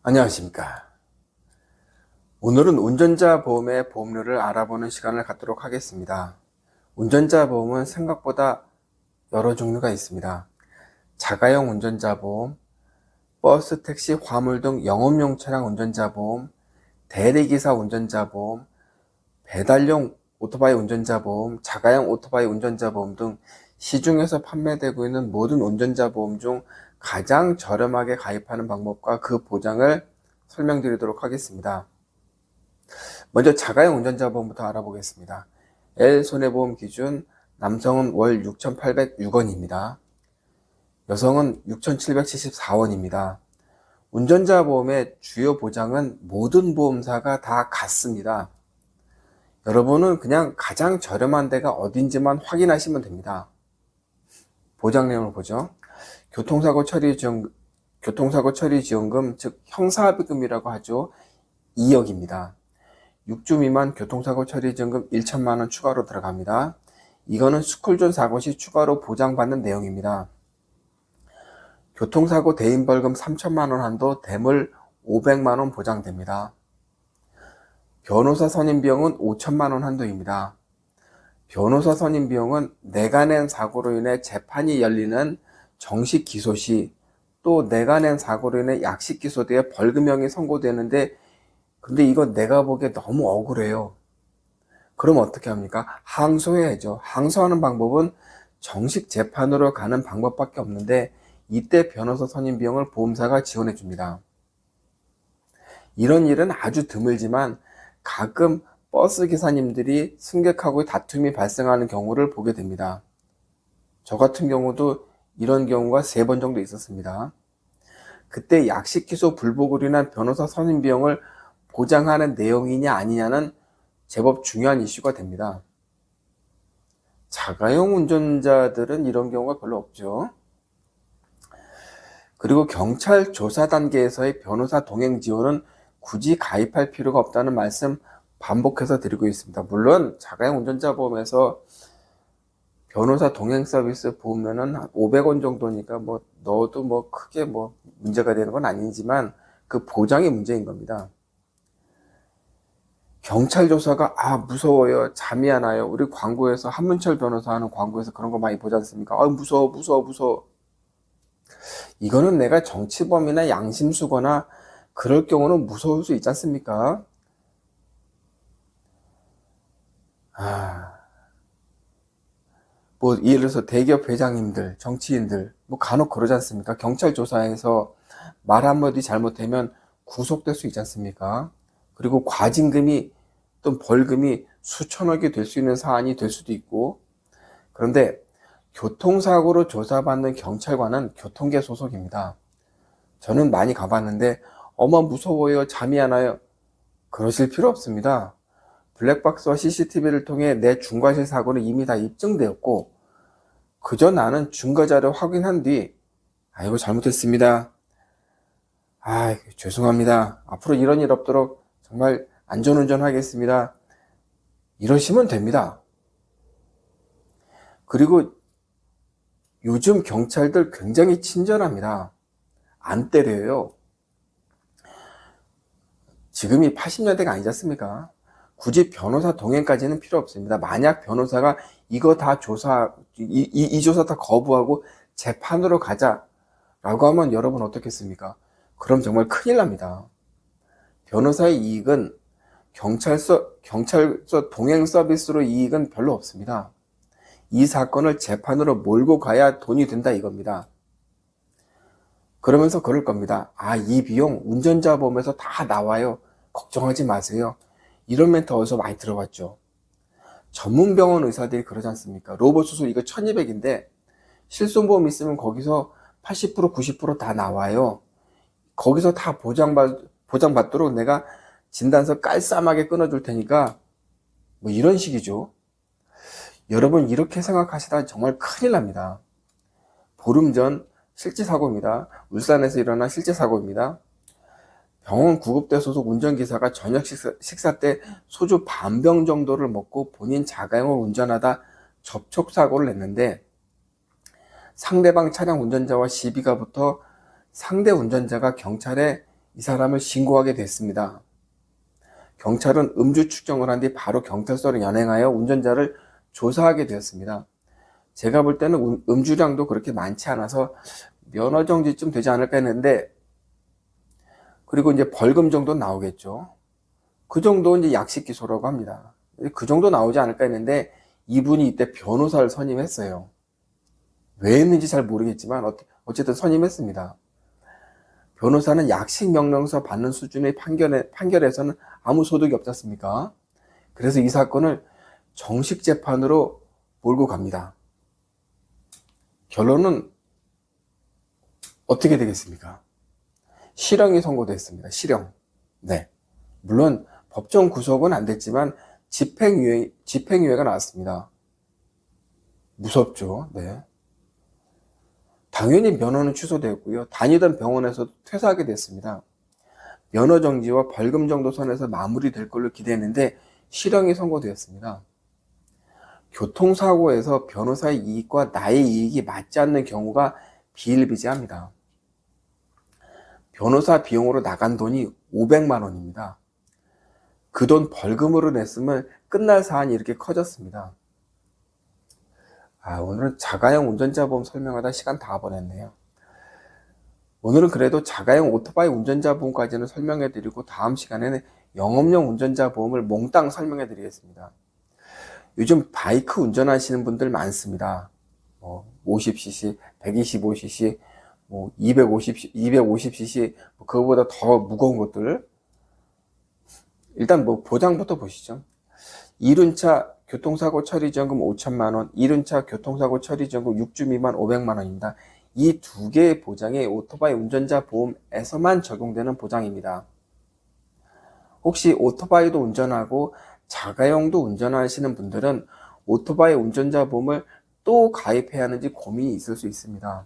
안녕하십니까. 오늘은 운전자 보험의 보험료를 알아보는 시간을 갖도록 하겠습니다. 운전자 보험은 생각보다 여러 종류가 있습니다. 자가용 운전자 보험, 버스, 택시, 화물 등 영업용 차량 운전자 보험, 대리기사 운전자 보험, 배달용 오토바이 운전자 보험, 자가용 오토바이 운전자 보험 등 시중에서 판매되고 있는 모든 운전자 보험 중 가장 저렴하게 가입하는 방법과 그 보장을 설명드리도록 하겠습니다. 먼저 자가용 운전자 보험부터 알아보겠습니다. L손해보험 기준 남성은 월 6,806원입니다. 여성은 6,774원입니다. 운전자 보험의 주요 보장은 모든 보험사가 다 같습니다. 여러분은 그냥 가장 저렴한 데가 어딘지만 확인하시면 됩니다. 보장 내용을 보죠. 교통사고 처리 지원금, 즉 형사합의금이라고 하죠. 2억입니다. 6주 미만 교통사고 처리 지원금 1천만 원 추가로 들어갑니다. 이거는 스쿨존 사고 시 추가로 보장받는 내용입니다. 교통사고 대인벌금 3천만 원 한도, 대물 500만 원 보장됩니다. 변호사 선임 비용은 5천만 원 한도입니다. 변호사 선임 비용은 내가 낸 사고로 인해 재판이 열리는 정식 기소 시, 또 내가 낸 사고로 인해 약식 기소되어 벌금형이 선고되는데, 근데 이거 내가 보기에 너무 억울해요. 그럼 어떻게 합니까? 항소해야죠. 항소하는 방법은 정식 재판으로 가는 방법밖에 없는데, 이때 변호사 선임 비용을 보험사가 지원해 줍니다. 이런 일은 아주 드물지만 가끔 버스 기사님들이 승객하고 다툼이 발생하는 경우를 보게 됩니다. 저 같은 경우도 이런 경우가 3번 정도 있었습니다. 그때 약식 기소 불복으로 인한 변호사 선임 비용을 보장하는 내용이냐 아니냐는 제법 중요한 이슈가 됩니다. 자가용 운전자들은 이런 경우가 별로 없죠. 그리고 경찰 조사 단계에서의 변호사 동행 지원은 굳이 가입할 필요가 없다는 말씀 반복해서 드리고 있습니다. 물론 자가용 운전자 보험에서 변호사 동행 서비스 보험료는 500원 정도니까 넣어도 크게 문제가 되는 건 아니지만 그 보장이 문제인 겁니다. 경찰 조사가 무서워요, 잠이 안 와요. 우리 광고에서 한문철 변호사 하는 광고에서 그런 거 많이 보지 않습니까? 무서워. 이거는 내가 정치범이나 양심수거나 그럴 경우는 무서울 수 있지 않습니까? 예를 들어서 대기업 회장님들, 정치인들, 간혹 그러지 않습니까? 경찰 조사에서 말 한마디 잘못하면 구속될 수 있지 않습니까? 그리고 과징금이 또는 벌금이 수천억이 될 수 있는 사안이 될 수도 있고, 그런데 교통사고로 조사받는 경찰관은 교통계 소속입니다. 저는 많이 가봤는데 무서워요, 잠이 안 와요, 그러실 필요 없습니다. 블랙박스와 CCTV를 통해 내 중과실 사고는 이미 다 입증되었고, 그저 나는 증거자료 확인한 뒤 이거 잘못했습니다, 죄송합니다, 앞으로 이런 일 없도록 정말 안전운전 하겠습니다, 이러시면 됩니다. 그리고 요즘 경찰들 굉장히 친절합니다. 안 때려요. 지금이 80년대가 아니지 않습니까? 굳이 변호사 동행까지는 필요 없습니다. 만약 변호사가 이거 다 이 조사 다 거부하고 재판으로 가자라고 하면 여러분 어떻겠습니까? 그럼 정말 큰일 납니다. 변호사의 이익은 경찰서 동행 서비스로 이익은 별로 없습니다. 이 사건을 재판으로 몰고 가야 돈이 된다 이겁니다. 그러면서 그럴 겁니다. 이 비용 운전자 보험에서 다 나와요, 걱정하지 마세요. 이런 멘트 어디서 많이 들어봤죠. 전문병원 의사들이 그러지 않습니까? 로봇 수술 이거 1200인데 실손보험 있으면 거기서 80% 90% 다 나와요. 거기서 다 보장받도록 내가 진단서 깔쌈하게 끊어줄 테니까 이런 식이죠. 여러분 이렇게 생각하시다 정말 큰일 납니다. 보름 전 실제 사고입니다. 울산에서 일어난 실제 사고입니다. 병원 구급대 소속 운전기사가 저녁 식사 때 소주 반병 정도를 먹고 본인 자가용을 운전하다 접촉사고를 냈는데, 상대방 차량 운전자와 시비가 붙어 상대 운전자가 경찰에 이 사람을 신고하게 됐습니다. 경찰은 음주 측정을 한 뒤 바로 경찰서로 연행하여 운전자를 조사하게 되었습니다. 제가 볼 때는 음주량도 그렇게 많지 않아서 면허 정지쯤 되지 않을까 했는데, 그리고 이제 벌금 정도 나오겠죠. 그 정도 이제 약식 기소라고 합니다. 그 정도 나오지 않을까 했는데 이분이 이때 변호사를 선임했어요. 왜 했는지 잘 모르겠지만 어쨌든 선임했습니다. 변호사는 약식 명령서 받는 수준의 판결에서는 아무 소득이 없지 않습니까? 그래서 이 사건을 정식 재판으로 몰고 갑니다. 결론은 어떻게 되겠습니까? 실형이 선고됐습니다. 실형. 네. 물론 법정 구속은 안 됐지만 집행유예가 나왔습니다. 무섭죠. 네. 당연히 면허는 취소되었고요. 다니던 병원에서도 퇴사하게 됐습니다. 면허 정지와 벌금 정도 선에서 마무리될 걸로 기대했는데 실형이 선고되었습니다. 교통사고에서 변호사의 이익과 나의 이익이 맞지 않는 경우가 비일비재합니다. 변호사 비용으로 나간 돈이 500만 원입니다. 그 돈 벌금으로 냈으면 끝날 사안이 이렇게 커졌습니다. 오늘은 자가용 운전자 보험 설명하다 시간 다 보냈네요. 오늘은 그래도 자가용 오토바이 운전자 보험까지는 설명해드리고 다음 시간에는 영업용 운전자 보험을 몽땅 설명해드리겠습니다. 요즘 바이크 운전하시는 분들 많습니다. 50cc, 125cc, 250cc, 그거보다 더 무거운 것들. 일단 보장부터 보시죠. 이륜차 교통사고 처리지원금 5천만 원, 이륜차 교통사고 처리지원금 6주 미만 500만 원입니다. 이 두 개의 보장이 오토바이 운전자 보험에서만 적용되는 보장입니다. 혹시 오토바이도 운전하고 자가용도 운전하시는 분들은 오토바이 운전자 보험을 또 가입해야 하는지 고민이 있을 수 있습니다.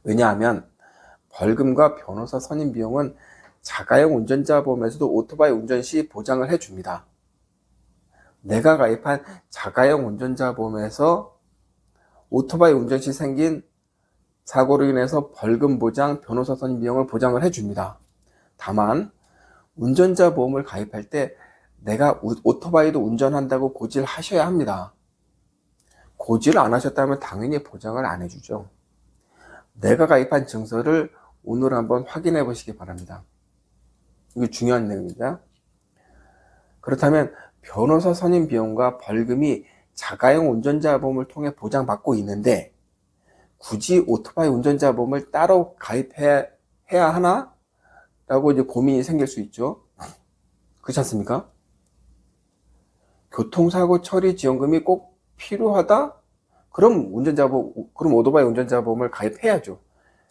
왜냐하면 벌금과 변호사 선임 비용은 자가용 운전자 보험에서도 오토바이 운전 시 보장을 해줍니다. 내가 가입한 자가용 운전자 보험에서 오토바이 운전 시 생긴 사고로 인해서 벌금 보장, 변호사 선임 비용을 보장을 해줍니다. 다만 운전자 보험을 가입할 때 내가 오토바이도 운전한다고 고지를 하셔야 합니다. 고지를 안 하셨다면 당연히 보장을 안 해주죠. 내가 가입한 증서를 오늘 한번 확인해 보시기 바랍니다. 이거 중요한 내용입니다. 그렇다면 변호사 선임 비용과 벌금이 자가용 운전자 보험을 통해 보장받고 있는데 굳이 오토바이 운전자 보험을 따로 가입해야 하나? 라고 이제 고민이 생길 수 있죠. 그렇지 않습니까? 교통사고 처리 지원금이 꼭 필요하다? 그럼 오토바이 운전자 보험을 가입해야죠.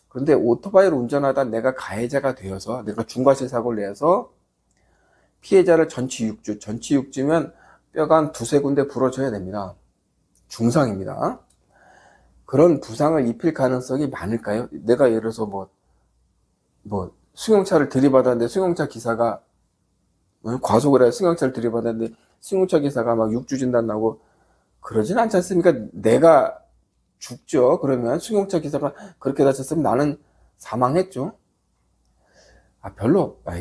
그런데 오토바이를 운전하다 내가 가해자가 되어서 내가 중과실 사고를 내서 피해자를 전치 6주면 뼈가 한 두세 군데 부러져야 됩니다. 중상입니다. 그런 부상을 입힐 가능성이 많을까요? 내가 예를 들어서 승용차를 들이받았는데 승용차 기사가 과속을 해서 승용차를 들이받았는데 승용차 기사가 막 6주 진단 나고 그러진 않지 않습니까? 내가 죽죠. 그러면 승용차 기사가 그렇게 다쳤으면 나는 사망했죠.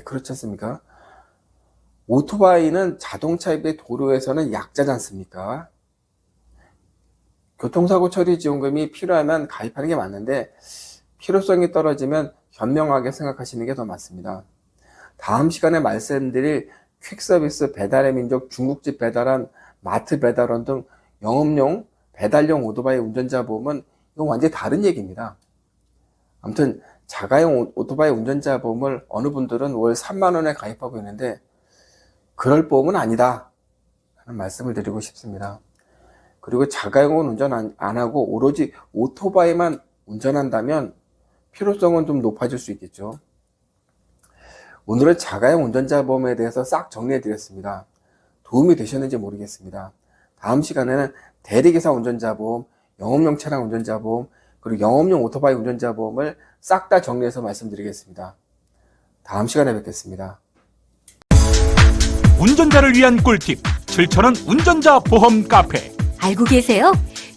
그렇지 않습니까? 오토바이는 자동차에 비해 도로에서는 약자지 않습니까? 교통사고 처리 지원금이 필요하면 가입하는 게 맞는데 필요성이 떨어지면 현명하게 생각하시는 게 더 맞습니다. 다음 시간에 말씀드릴 퀵서비스, 배달의 민족, 중국집 배달원, 마트 배달원 등 영업용, 배달용 오토바이 운전자 보험은 이건 완전히 다른 얘기입니다. 아무튼 자가용 오토바이 운전자 보험을 어느 분들은 월 3만 원에 가입하고 있는데 그럴 보험은 아니다 하는 말씀을 드리고 싶습니다. 그리고 자가용은 운전 안 하고 오로지 오토바이만 운전한다면 필요성은 좀 높아질 수 있겠죠. 오늘은 자가용 운전자 보험에 대해서 싹 정리해 드렸습니다. 도움이 되셨는지 모르겠습니다. 다음 시간에는 대리기사 운전자 보험, 영업용 차량 운전자 보험, 그리고 영업용 오토바이 운전자 보험을 싹 다 정리해서 말씀드리겠습니다. 다음 시간에 뵙겠습니다. 운전자를 위한 꿀팁 7,000원 운전자 보험 카페. 알고 계세요?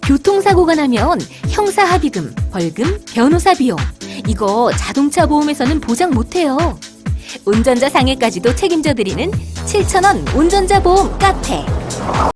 교통사고가 나면 형사합의금, 벌금, 변호사 비용 이거 자동차 보험에서는 보장 못해요. 운전자 상해까지도 책임져 드리는 7,000원 운전자 보험 카페.